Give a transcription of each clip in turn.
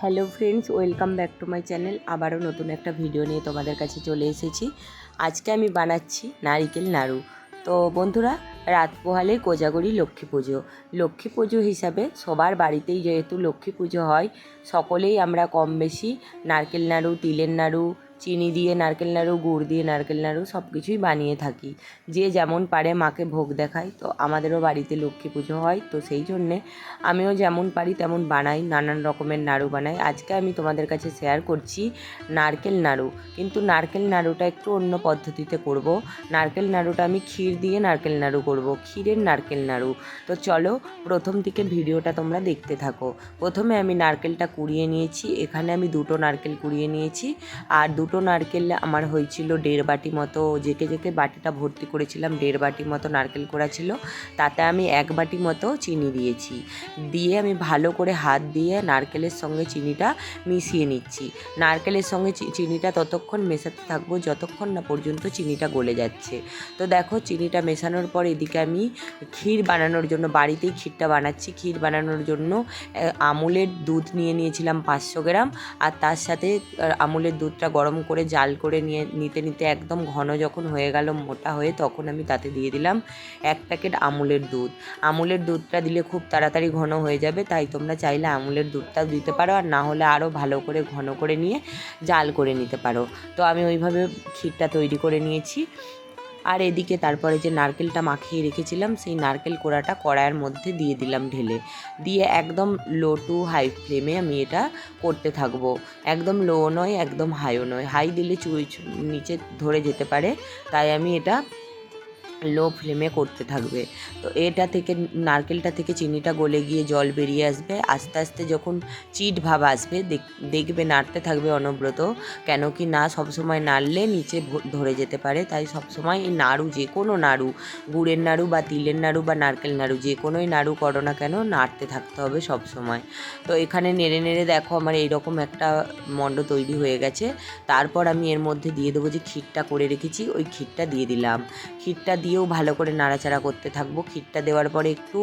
Hello friends, welcome back to my channel. আবারও নতুন একটা ভিডিও নিয়ে তোমাদের কাছে চলে এসেছি। আজকে আমি বানাচ্ছি নারিকেল নাড়ু। তো বন্ধুরা, রাত পোহালে কোজাগরি লক্ষ্মী পুজো। লক্ষ্মী পুজো হিসাবে সবার বাড়িতেই যেহেতু লক্ষ্মী পুজো হয়, সকলেই আমরা কম বেশি নারকেল নাড়ু, তিলের নাড়ু, চিনি দিয়ে নারকেল নাড়ু, গুড় দিয়ে নারকেল নাড়ু সব কিছুই বানিয়ে থাকি। যে যেমন পারে মাকে ভোগ দেখায়। তো আমাদেরও বাড়িতে লক্ষ্মী পুজো হয়, তো সেই জন্যে আমিও যেমন পারি তেমন বানাই, নানান রকমের নাড়ু বানাই। আজকে আমি তোমাদের কাছে শেয়ার করছি নারকেল নাড়ু, কিন্তু নারকেল নাড়ুটা একটু অন্য পদ্ধতিতে করব। নারকেল নাড়ুটা আমি ক্ষীর দিয়ে নারকেল নাড়ু করব, ক্ষীরের নারকেল নাড়ু। তো চলো প্রথম থেকে ভিডিওটা তোমরা দেখতে থাকো। প্রথমে আমি নারকেলটা কুড়িয়ে নিয়েছি। এখানে আমি 2টো নারকেল কুড়িয়ে নিয়েছি, আর 2টো নারকেল আমার হয়েছিল 1.5 বাটি মতো। যেকে বাটিটা ভর্তি করেছিলাম 1.5 বাটি মতো নারকেল করা ছিল। তাতে আমি 1 বাটি মতো চিনি দিয়েছি। দিয়ে আমি ভালো করে হাত দিয়ে নারকেলের সঙ্গে চিনিটা মিশিয়ে নিচ্ছি। নারকেলের সঙ্গে চিনিটা ততক্ষণ মেশাতে থাকবো যতক্ষণ না পর্যন্ত চিনিটা গলে যাচ্ছে। তো দেখো, চিনিটা মেশানোর পর এদিকে আমি ক্ষীর বানানোর জন্য, বাড়িতেই ক্ষীরটা বানাচ্ছি, ক্ষীর বানানোর জন্য আমুলের দুধ নিয়েছিলাম 500 গ্রাম। আর তার সাথে আমুলের দুধটা গরম করে জাল করে নিতে একদম ঘন যখন হয়ে গেল, মোটা হয়ে, তখন আমি তাতে দিয়ে দিলাম 1 প্যাকেট আমুলের দুধ। আমুলের দুধটা দিলে খুব তাড়াতাড়ি ঘন হয়ে যাবে, তাই তোমরা চাইলে আমুলের দুধটাও দিতে পারো, আর না হলে আরও ভালো করে ঘন করে নিয়ে জাল করে নিতে পারো। তো আমি ওইভাবে ক্ষীরটা তৈরি করে নিয়েছি। আর এদিকে তারপরে যে নারকেলটা মাখিয়ে রেখেছিলাম, সেই নারকেল কোড়াটা কড়াইয়ের মধ্যে দিয়ে দিলাম ঢেলে। দিয়ে একদম লো টু হাই ফ্লেমে আমি এটা করতে থাকবো। একদম লো নয়, একদম হাইও নয়। হাই দিলে নিচে ধরে যেতে পারে, তাই আমি এটা লো ফ্লেমে করতে থাকবে। তো এটা থেকে, নারকেলটা থেকে চিনিটা গলে গিয়ে জল বেরিয়ে আসবে। আস্তে আস্তে যখন চিট ভাব আসবে, দেখবে নাড়তে থাকবে অনবরত। কেন কি না, সবসময় নাড়লে নিচে ধরে যেতে পারে। তাই সবসময় এই নাড়ু, যে কোনো নাড়ু, গুড়ের নাড়ু বা তিলের নাড়ু বা নারকেল নাড়ু, যে কোনোই নাড়ু করো না কেন, নাড়তে থাকতে হবে সব সময়। তো এখানে নেড়ে নেড়ে দেখো আমার এইরকম একটা মণ্ড তৈরি হয়ে গেছে। তারপর আমি এর মধ্যে দিয়ে দেবো যে ক্ষীরটা করে রেখেছি, ওই ক্ষীরটা দিয়ে দিলাম। ক্ষীরটা দিয়েও ভালো করে নাড়াচাড়া করতে থাকবো। ক্ষীরটা দেওয়ার পরে একটু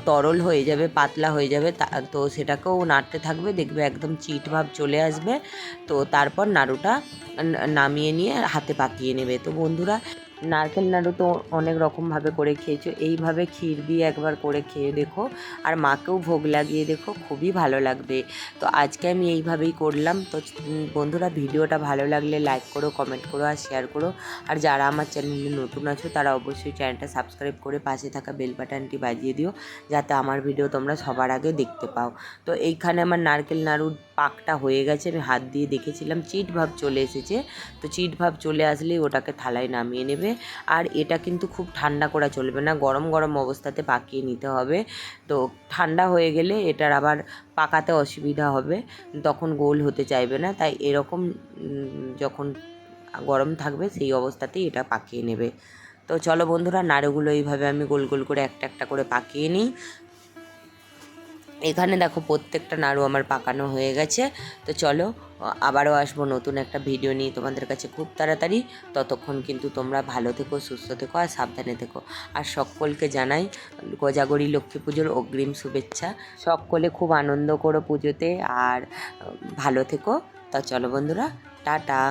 তরল হয়ে যাবে, পাতলা হয়ে যাবে, তো সেটাকেও নাড়তে থাকবে, দেখবে একদম চিট ভাব চলে আসবে। তো তারপর নাড়ুটা নামিয়ে নিয়ে হাতে পাকিয়ে নেবে। তো বন্ধুরা, নারকেল নাড়ু তো অনেক রকমভাবে করে খেয়েছো, এইভাবে ক্ষীর দিয়ে একবার করে খেয়ে দেখো, আর মাকেও ভোগ লাগিয়ে দেখো, খুবই ভালো লাগবে। তো আজকে আমি এইভাবেই করলাম। তো বন্ধুরা, ভিডিওটা ভালো লাগলে লাইক করো, কমেন্ট করো আর শেয়ার করো। আর যারা আমার চ্যানেলে নতুন আছো তারা অবশ্যই চ্যানেলটা সাবস্ক্রাইব করে পাশে থাকা বেল বাটনটি বাজিয়ে দিও, যাতে আমার ভিডিও তোমরা সবার আগে দেখতে পাও। তো এইখানে আমার নারকেল নাড়ুর পাকটা হয়ে গেছে। আমি হাত দিয়ে দেখেছিলাম, চিট ভাব চলে এসেছে। তো চিট ভাব চলে আসলেই ওটাকে থালায় নামিয়ে নেবে। আর এটা কিন্তু খুব ঠান্ডা করা চলবে না, গরম গরম অবস্থাতে পাকিয়ে নিতে হবে। তো ঠান্ডা হয়ে গেলে এটার আবার পাকাতে অসুবিধা হবে, তখন গোল হতে চাইবে না। তাই এরকম যখন গরম থাকবে সেই অবস্থাতেই এটা পাকিয়ে নেবে। তো চলো বন্ধুরা, নাড়ুগুলো এইভাবে আমি গোল গোল করে একটা একটা করে পাকিয়ে নিই। এখানে দেখো প্রত্যেকটা নাড়ু আমার পাকানো হয়ে গেছে। তো চলো আবারও আসবো নতুন একটা ভিডিও নিয়ে তোমাদের কাছে খুব তাড়াতাড়ি। ততক্ষণ কিন্তু তোমরা ভালো থেকো, সুস্থ থেকো আর সাবধানে থেকো। আর সকলকে জানাই কোজাগরি লক্ষ্মী পুজোর অগ্রিম শুভেচ্ছা। সকলে খুব আনন্দ করো পুজোতে, আর ভালো থেকো। তা চলো বন্ধুরা, টাটা।